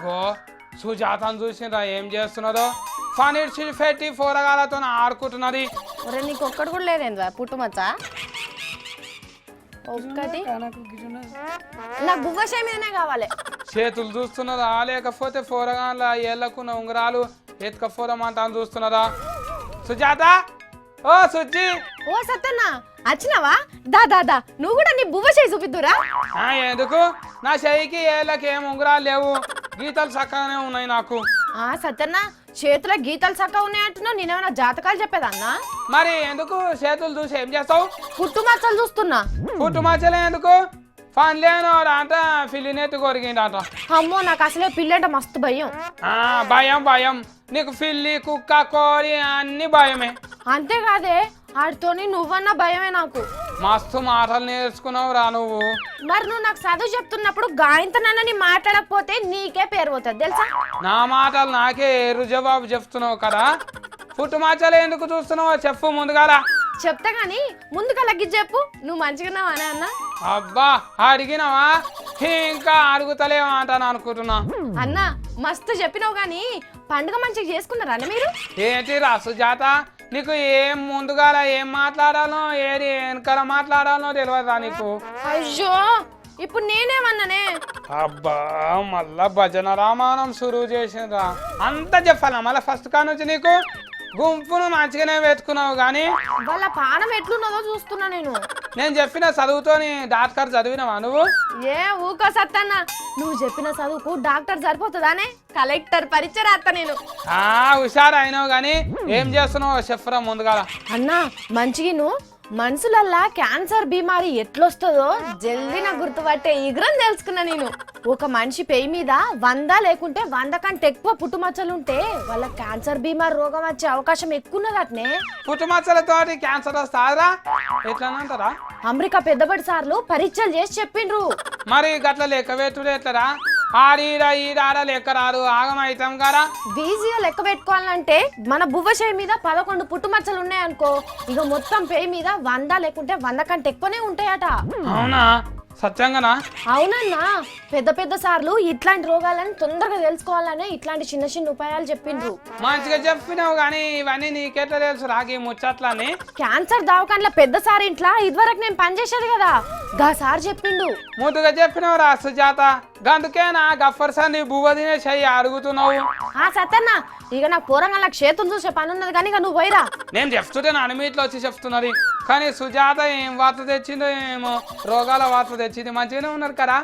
అబ్బో సుజాతను చూసిండ్రా ఏం చేస్తున్నదో పని పెట్టి పోరగాలతో ఆడుకుంటున్నది. ఒరే నీకు ఒక్కడు కూడా లేదేంద్రా పుట్టుమచ్చ ఒక్కటి నాకు బువ్వషాయి మీదనే కావాలి. చేతులు చూస్తున్నదా లేకపోతే పోరగాళ్ళ ఏళ్ళకున్న ఉంగరాలు ఎత్తుకపోదామంటాను చూస్తున్నదా? సుజాత ఓ సుజ్జి ఓ సత్తన్న వచ్చినావా? దా దా దా నువ్వు కూడా నీ బువ్వషాయి చూపిద్దురా. ఎందుకు నా చెయ్యికి ఏళ్ళకి ఏం ఉంగరాలు లేవు, గీతలు చక్కగానే ఉన్నాయి నాకు. సత్తన్న చేతుల గీతలు చక్కగా ఉన్నాయంటున్నావు, నేనేమైనా జాతకాలు చెప్పేదన్నా? మరి ఎందుకు చేతులు చూసి ఏం చేస్తావు? పుట్టుమచ్చలు చూస్తున్నా. పుట్టుమచ్చలే ఎందుకు? పని లేనోడు అంట పిల్లినెత్తి కొరికిండట. అమ్మో నాకు అసలే పిల్లి అంటే మస్తు భయం. భయం భయం నీకు పిల్లి కుక్క కోరి అన్ని భయమే. అంతేకాదే ఆడితోని నువ్వన్నా భయమే నాకు. మస్తు మాటలు నేర్చుకున్నావు రా నువ్వు. మరి నువ్వు నాకు చదువు చెప్తున్నప్పుడు గాయంతనని మాట్లాడకపోతే నీకే పేరు పోతుంది తెలుసా? నా మాటలు నాకే ఎరు జవాబు చెప్తున్నావు కదా. పుట్టుమచ్చలు ఎందుకు చూస్తున్నావు చెప్పు ముందుగాల. చెప్తా గాని ముందుగా లగ్గి చెప్పు. నువ్వు మంచిగున్నావా అని అన్న? అబ్బా అడిగినావా ఇంకా అడుగుతలేవా అంటాను అనుకుంటున్నా. అన్న మస్తు చెప్పినావు గాని పండుగ మంచిగా చేసుకున్నారా అన్న మీరు? ఏంటి రా సుజాత నీకు ఏం ముందుగాల ఏం మాట్లాడాలో ఏది వెనకాల మాట్లాడాలో తెలియదురా నీకు? అయ్యో ఇప్పుడు నేనేమన్నానే? అబ్బా మళ్ళా భజన రామాయణం సురువు చేసిండ్రా. అంతా చెప్పాలా మళ్ళీ ఫస్ట్ కా నుంచి? నీకు గుంపును మంచిగానే వెతుకున్నావు కానీ వాళ్ళ పానం ఎట్లున్నదో చూస్తున్నా నేను. నేను చెప్పిన చదువుతోని డాక్టర్ చదివినావా నువ్వు? ఏ ఊకో సత్తన్న, నువ్వు చెప్పిన చదువుకు డాక్టర్ సరిపోతుందానే? కలెక్టర్ పరీక్ష రాస్తా నేను. హుషారు అయినావు కానీ ఏం చేస్తున్నావు చెప్పరా ముందుగా. అన్నా మంచిగా మనుషులల్లా క్యాన్సర్ బీమారి ఎట్లొస్తుందో జల్దీ నాకు గుర్తుపట్టే ఈగ్రం తెలుసుకున్నా నేను. ఒక మనిషి పెయి మీద 100 లేకుంటే 100 కంటే ఎక్కువ పుట్టుమచ్చలుంటే వాళ్ళ క్యాన్సర్ బీమారి రోగం వచ్చే అవకాశం ఎక్కువ ఉన్నదట్నే. పుట్టుమచ్చలతోటి క్యాన్సర్ వస్తారా ఎట్లా? అమెరికా పెద్దబడి సార్లు పరీక్షలు చేసి చెప్పిండ్రు. మరి గట్ల లెక్క పెట్టుడు ఎట్లరా? ఈడ లెక్క రాదు ఆగమైతాం కదా. ఈజీగా లెక్క పెట్టుకోవాలంటే మన బువ్వషాయి మీద 11 పుట్టుమచ్చలు ఉన్నాయనుకో, ఇక మొత్తం పేయి మీద 100 లేకుంటే 100 కంటే ఎక్కువనే ఉంటాయట. అవునా సత్యంగానా? అవునన్నా పెద్ద పెద్ద సార్లు ఇట్లాంటి రోగాలను తొందరగా తెలుసుకోవాలనే ఇట్లాంటి చిన్న చిన్న ఉపాయాలు చెప్పిండ్రు. మంచిగా చెప్పినావు కానీ ఇవన్నీ నీకెట్లా తెలుసు రాకి ముచ్చట్లని? క్యాన్సర్ దవాఖానలో పెద్ద సార్ ఇంట్లో ఇదివరకు నేను పనిచేసేది కదా, గా సార్ చెప్పిండు. ముందుగా చెప్పినావు రా సుజాత, గందుకేనా గఫర్ సార్ నీ బువ్వ తినే చెయ్యి అడుగుతున్నావు. సత్తన్న ఇక నా పూరంగా చేతులు చూసే పని ఉన్నది కానీ ఇక నువ్వు పోయిరా. నేను చెప్తుంటే నా అనుమతిలో వచ్చి చెప్తున్నది కానీ సుజాత ఏం వార్త తెచ్చిందో ఏమో, రోగాల వార్త తెచ్చింది. మంచిగానే ఉన్నారు కదా.